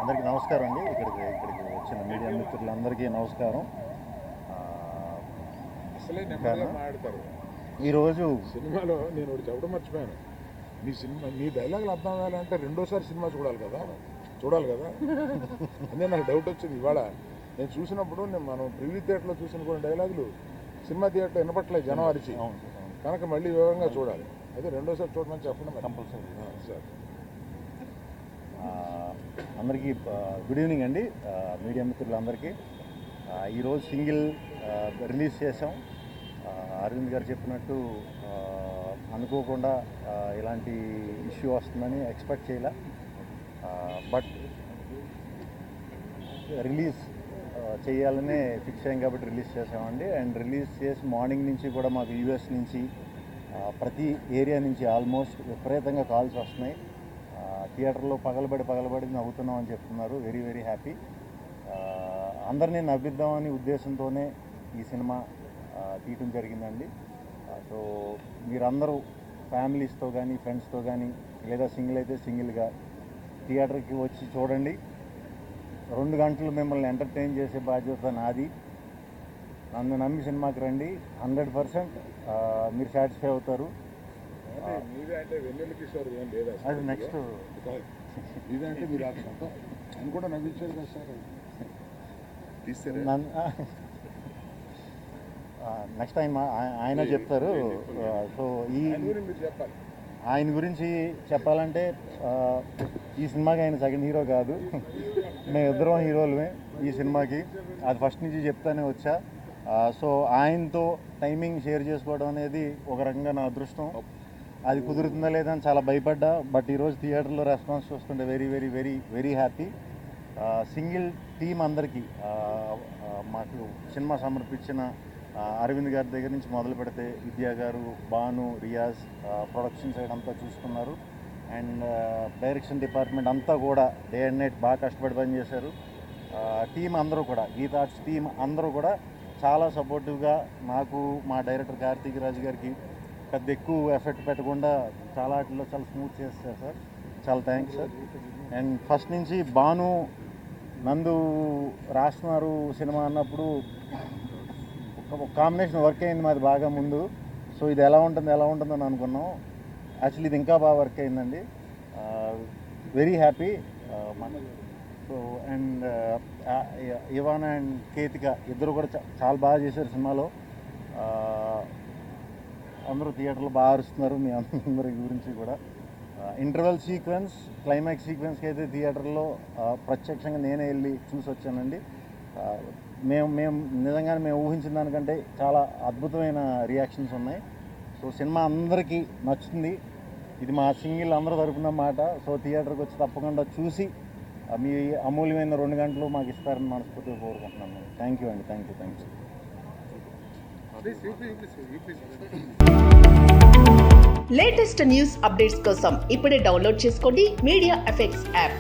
అందరికీ నమస్కారం అండి. ఇక్కడికి వచ్చిన మీడియా మిత్రులందరికీ నమస్కారం. అసలే నెమ్మదిగా మాట్లాడతారు. ఈరోజు సినిమాలో నేను ఒకటి చెప్పడం మర్చిపోయాను. మీ డైలాగులు అర్థం అవ్వాలంటే రెండోసారి సినిమా చూడాలి కదా అదే నాకు డౌట్ వచ్చింది. ఇవాళ నేను చూసినప్పుడు మనం ప్రివ్యూ థియేటర్లో చూసిన కొన్ని డైలాగులు సినిమా థియేటర్ వినపట్లేదు జనం అరిచి, కనుక మళ్ళీ వివరంగా చూడాలి. అదే రెండోసారి చూడమని చెప్పండి కంపల్సరీ. సార్ అందరికీ గుడ్ ఈవినింగ్ అండి. మీడియా మిత్రులందరికీ ఈరోజు సింగిల్ రిలీజ్ చేసాం. అరవింద్ గారు చెప్పినట్టు అనుకోకుండా ఇలాంటి ఇష్యూ వస్తుందని ఎక్స్పెక్ట్ చేయలే. బట్ రిలీజ్ చేయాలనే ఫిక్స్ అయ్యాం కాబట్టి రిలీజ్ చేసామండి. అండ్ రిలీజ్ చేసి మార్నింగ్ నుంచి కూడా మాకు యూఎస్ నుంచి ప్రతి ఏరియా నుంచి ఆల్మోస్ట్ విపరీతంగా కాల్స్ వస్తున్నాయి. థియేటర్లో పగలబడి నవ్వుతున్నాం అని చెప్తున్నారు. Very very happy. అందరినీ నవ్విద్దామని ఉద్దేశంతోనే ఈ సినిమా తీయటం జరిగిందండి. సో మీరందరూ ఫ్యామిలీస్తో కానీ ఫ్రెండ్స్తో కానీ లేదా సింగిల్ అయితే సింగిల్గా థియేటర్కి వచ్చి చూడండి. 2 గంటలు మిమ్మల్ని ఎంటర్టైన్ చేసే బాధ్యత నాది. నన్ను నమ్మి సినిమాకి రండి. 100% మీరు సాటిస్ఫై అవుతారు. అది నెక్స్ట్ ఇదంటే మీరు అని కూడా నవ్వించారు కదా సార్. నెక్స్ట్ ఆయన చెప్తారు. సో ఆయన గురించి చెప్పాలంటే ఈ సినిమాకి ఆయన సెకండ్ హీరో కాదు, మేము ఇద్దరం హీరోలమే ఈ సినిమాకి. అది ఫస్ట్ నుంచి చెప్తానే వచ్చా. సో ఆయనతో టైమింగ్ షేర్ చేసుకోవడం అనేది ఒక రకంగా నా అదృష్టం. అది కుదురుతుందా లేదా అని చాలా భయపడ్డా. బట్ ఈరోజు థియేటర్లో రెస్పాన్స్ చూస్తుంటే very very very very happy. Single team అందరికీ మాకు సినిమా సమర్పించిన అరవింద్ గారి దగ్గర నుంచి మొదలు పెడితే విద్యా గారు, భాను, రియాజ్ ప్రొడక్షన్ సైడ్ అంతా చూసుకున్నారు. అండ్ డైరెక్షన్ డిపార్ట్మెంట్ అంతా కూడా డే అండ్ నైట్ బాగా కష్టపడి పని చేశారు. టీం అందరూ కూడా, గీతా ఆర్ట్స్ టీం అందరూ కూడా చాలా సపోర్టివ్గా నాకు, మా డైరెక్టర్ కార్తీక్ రాజు గారికి పెద్ద ఎక్కువ ఎఫెక్ట్ పెట్టకుండా చాలా వాటిలో చాలా స్మూత్ చేస్తారు సార్. చాలా థ్యాంక్స్ సార్. అండ్ ఫస్ట్ నుంచి భాను, నందు రాస్తున్నారు సినిమా అన్నప్పుడు ఒక కాంబినేషన్ వర్క్ అయింది మాది బాగా ముందు. సో ఇది ఎలా ఉంటుందని అనుకున్నాం. యాక్చువల్లీ ఇది ఇంకా బాగా వర్క్ అయిందండి. Very happy. So and Ivan and Kethika ఇద్దరు కూడా చాలా బాగా చేశారు సినిమాలో. అందరూ థియేటర్లో బాగా అరుస్తున్నారు. మీ అందరి గురించి కూడా ఇంటర్వెల్ సీక్వెన్స్, క్లైమాక్స్ సీక్వెన్స్కి అయితే థియేటర్లో ప్రత్యక్షంగా నేనే వెళ్ళి చూసి వచ్చానండి. మేము నిజంగానే మేము ఊహించిన దానికంటే చాలా అద్భుతమైన రియాక్షన్స్ ఉన్నాయి. సో సినిమా అందరికీ నచ్చుతుంది. ఇది మా సింగిల్ అందరూ తరపున మాట. సో థియేటర్కి వచ్చి తప్పకుండా చూసి మీ అమూల్యమైన 2 గంటలు మాకు ఇస్తారని మనస్ఫూర్తిగా కోరుకుంటున్నాను. థ్యాంక్ యూ అండి. Thank you. Latest news updates కోసం ఇప్పుడే డౌన్లోడ్ చేసుకోండి మీడియా ఎఫెక్ట్స్ యాప్.